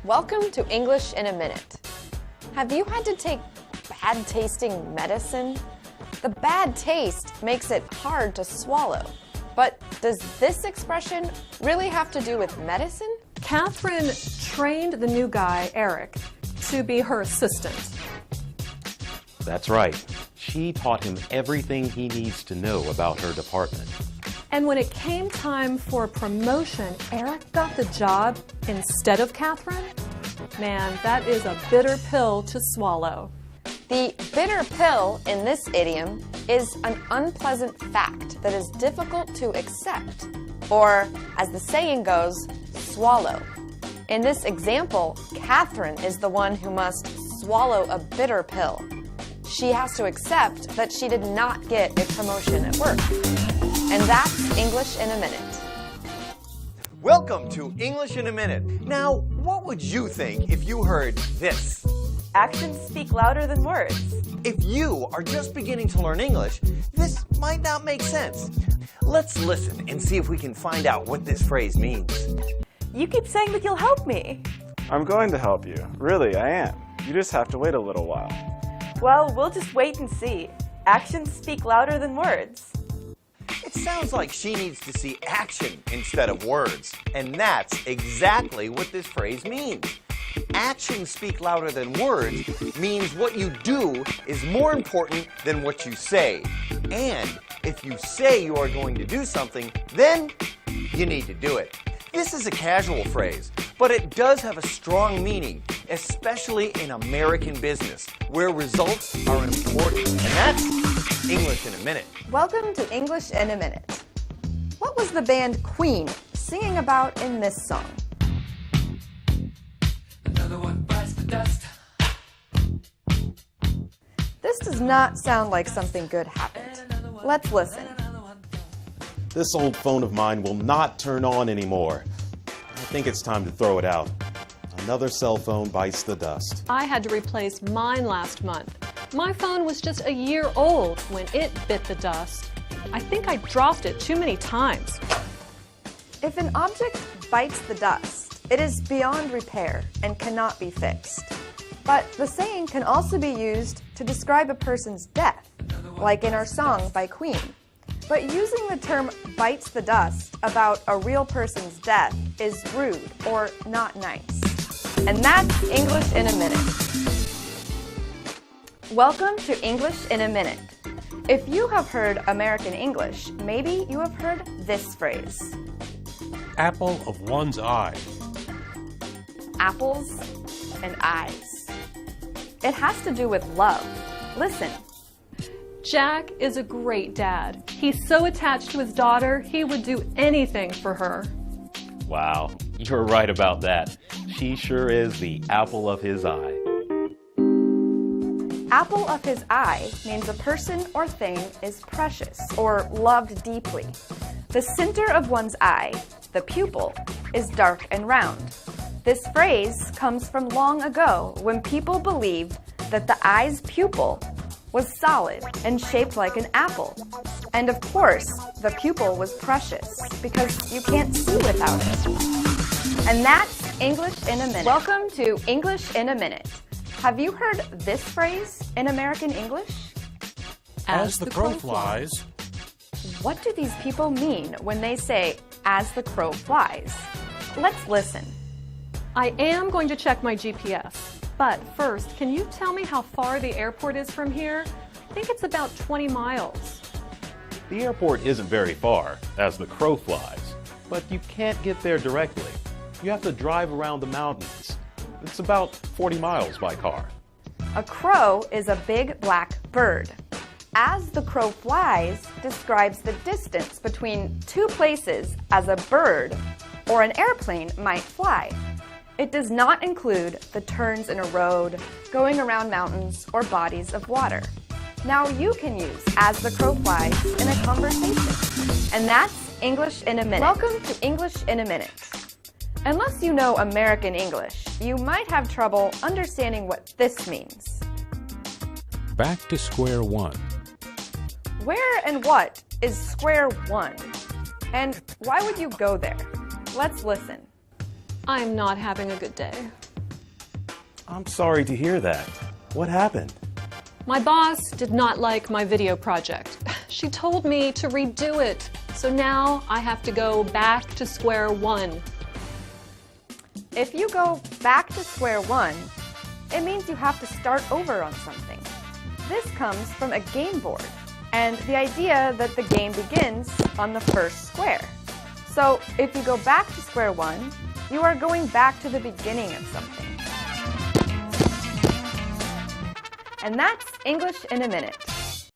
Welcome to English in a Minute. Have you had to take bad-tasting medicine? The bad taste makes it hard to swallow. But does this expression really have to do with medicine? Catherine trained the new guy, Eric, to be her assistant. That's right. She taught him everything he needs to know about her department. And when it came time for promotion, Eric got the job instead of Catherine. Man, that is a bitter pill to swallow. The bitter pill in this idiom is an unpleasant fact that is difficult to accept, or, as the saying goes, swallow. In this example, Catherine is the one who must swallow a bitter pill. She has to accept that she did not get a promotion at work. And that's English in a Minute. Welcome to English in a Minute. Now, what would you think if you heard this? Actions speak louder than words. If you are just beginning to learn English, this might not make sense. Let's listen and see if we can find out what this phrase means. You keep saying that you'll help me. I'm going to help you. Really, I am. You just have to wait a little while. Well, we'll just wait and see. Actions speak louder than words. It sounds like she needs to see action instead of words. And that's exactly what this phrase means. Actions speak louder than words means what you do is more important than what you say. And if you say you are going to do something, then you need to do it. This is a casual phrase, but it does have a strong meaning, especially in American business, where results are important. And that's English in a Minute. Welcome to English in a Minute. What was the band Queen singing about in this song? Another one bites the dust. This does not sound like something good happened. Let's listen. This old phone of mine will not turn on anymore. I think it's time to throw it out. Another cell phone bites the dust. I had to replace mine last month. My phone was just a year old when it bit the dust. I think I dropped it too many times. If an object bites the dust, it is beyond repair and cannot be fixed. But the saying can also be used to describe a person's death, like in our song by Queen. But using the term bites the dust about a real person's death is rude or not nice. And that's English in a Minute. Welcome to English in a Minute. If you have heard American English, maybe you have heard this phrase. Apple of one's eye. Apples and eyes. It has to do with love. Listen. Jack is a great dad. He's so attached to his daughter, he would do anything for her. Wow, you're right about that. She sure is the apple of his eye. Apple of his eye means a person or thing is precious or loved deeply. The center of one's eye, the pupil, is dark and round. This phrase comes from long ago when people believed that the eye's pupil was solid and shaped like an apple. And of course, the pupil was precious because you can't see without it. And that's English in a Minute. Welcome to English in a Minute. Have you heard this phrase in American English? As the crow flies. What do these people mean when they say, as the crow flies? Let's listen. I am going to check my GPS. But first, can you tell me how far the airport is from here? I think it's about 20 miles. The airport isn't very far, as the crow flies, but you can't get there directly. You have to drive around the mountains. It's about 40 miles by car. A crow is a big black bird. As the crow flies describes the distance between two places as a bird or an airplane might fly. It does not include the turns in a road, going around mountains, or bodies of water. Now you can use as the crow flies in a conversation. And that's English in a Minute. Welcome to English in a Minute. Unless you know American English, you might have trouble understanding what this means. Back to square one. Where and what is square one? And why would you go there? Let's listen. I'm not having a good day. I'm sorry to hear that. What happened? My boss did not like my video project. She told me to redo it, so now I have to go back to square one. If you go back to square one, it means you have to start over on something. This comes from a game board, and the idea that the game begins on the first square. So if you go back to square one, you are going back to the beginning of something. And that's English in a minute.